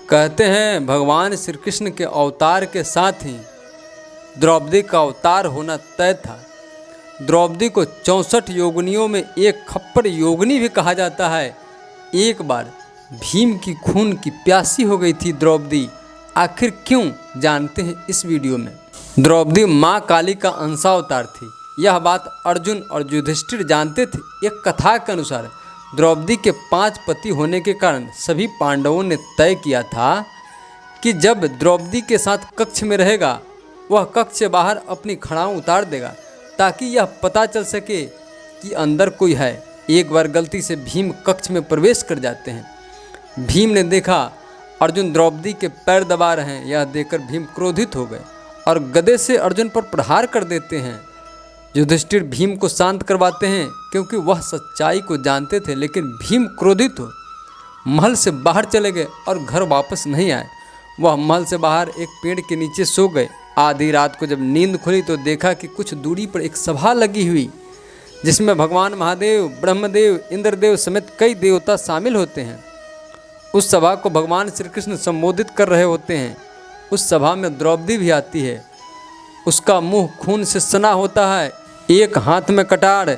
कहते हैं भगवान श्री कृष्ण के अवतार के साथ ही द्रौपदी का अवतार होना तय था। द्रौपदी को 64 योगिनियों में एक खप्पड़ योगिनी भी कहा जाता है। एक बार भीम की खून की प्यासी हो गई थी द्रौपदी। आखिर क्यों, जानते हैं इस वीडियो में। द्रौपदी माँ काली का अंशावतार थी। यह बात अर्जुन और युधिष्ठिर जानते थे। एक कथा के अनुसार द्रौपदी के 5 पति होने के कारण सभी पांडवों ने तय किया था कि जब द्रौपदी के साथ कक्ष में रहेगा, वह कक्ष से बाहर अपनी खड़ाऊं उतार देगा ताकि यह पता चल सके कि अंदर कोई है। एक बार गलती से भीम कक्ष में प्रवेश कर जाते हैं। भीम ने देखा अर्जुन द्रौपदी के पैर दबा रहे हैं। यह देखकर भीम क्रोधित हो गए और गदे से अर्जुन पर प्रहार कर देते हैं। युधिष्ठिर भीम को शांत करवाते हैं क्योंकि वह सच्चाई को जानते थे, लेकिन भीम क्रोधित हो महल से बाहर चले गए और घर वापस नहीं आए। वह महल से बाहर एक पेड़ के नीचे सो गए। आधी रात को जब नींद खुली तो देखा कि कुछ दूरी पर एक सभा लगी हुई, जिसमें भगवान महादेव, ब्रह्मदेव, इंद्रदेव समेत कई देवता शामिल होते हैं। उस सभा को भगवान श्री कृष्ण संबोधित कर रहे होते हैं। उस सभा में द्रौपदी भी आती है। उसका मुंह खून से सना होता है। एक हाथ में कटार,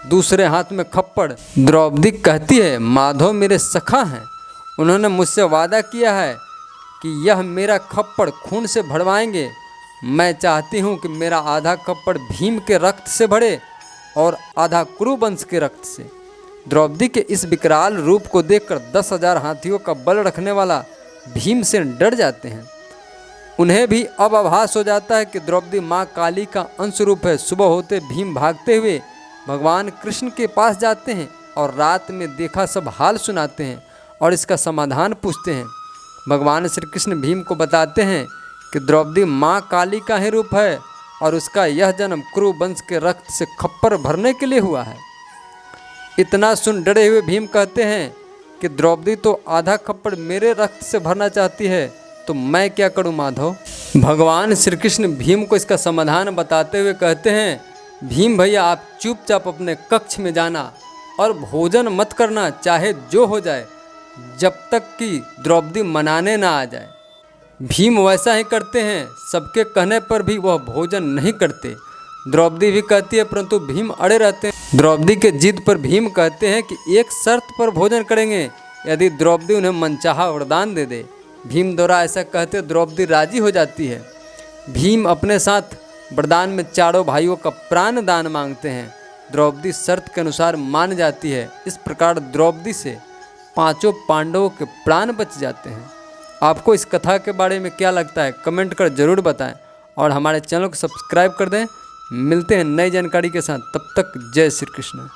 दूसरे हाथ में खप्पड़। द्रौपदी कहती है, माधव मेरे सखा हैं। उन्होंने मुझसे वादा किया है कि यह मेरा खप्पड़ खून से भरवाएंगे। मैं चाहती हूँ कि मेरा आधा खप्पड़ भीम के रक्त से भरे और आधा कुरु वंश के रक्त से। द्रौपदी के इस विकराल रूप को देखकर 10,000 हाथियों का बल रखने वाला भीमसेन डर जाते हैं। उन्हें भी अब आभास हो जाता है कि द्रौपदी माँ काली का अंश रूप है। सुबह होते भीम भागते हुए भगवान कृष्ण के पास जाते हैं और रात में देखा सब हाल सुनाते हैं और इसका समाधान पूछते हैं। भगवान श्री कृष्ण भीम को बताते हैं कि द्रौपदी माँ काली का ही रूप है और उसका यह जन्म कुरु वंश के रक्त से खप्पर भरने के लिए हुआ है। इतना सुन डरे हुए भीम कहते हैं कि द्रौपदी तो आधा खप्पड़ मेरे रक्त से भरना चाहती है, तो मैं क्या करूं माधव। भगवान श्री कृष्ण भीम को इसका समाधान बताते हुए कहते हैं, भीम भैया आप चुपचाप अपने कक्ष में जाना और भोजन मत करना, चाहे जो हो जाए, जब तक कि द्रौपदी मनाने ना आ जाए। भीम वैसा ही करते हैं। सबके कहने पर भी वह भोजन नहीं करते। द्रौपदी भी कहती है, परंतु भीम अड़े रहते हैं। द्रौपदी के जिद पर भीम कहते हैं कि एक शर्त पर भोजन करेंगे, यदि द्रौपदी उन्हें मनचाहा वरदान दे दे। भीम द्वारा ऐसा कहते द्रौपदी राजी हो जाती है। भीम अपने साथ वरदान में चारों भाइयों का प्राण दान मांगते हैं। द्रौपदी शर्त के अनुसार मान जाती है। इस प्रकार द्रौपदी से 5 पांडवों के प्राण बच जाते हैं। आपको इस कथा के बारे में क्या लगता है, कमेंट कर ज़रूर बताएं और हमारे चैनल को सब्सक्राइब कर दें। मिलते हैं नई जानकारी के साथ, तब तक जय श्री कृष्ण।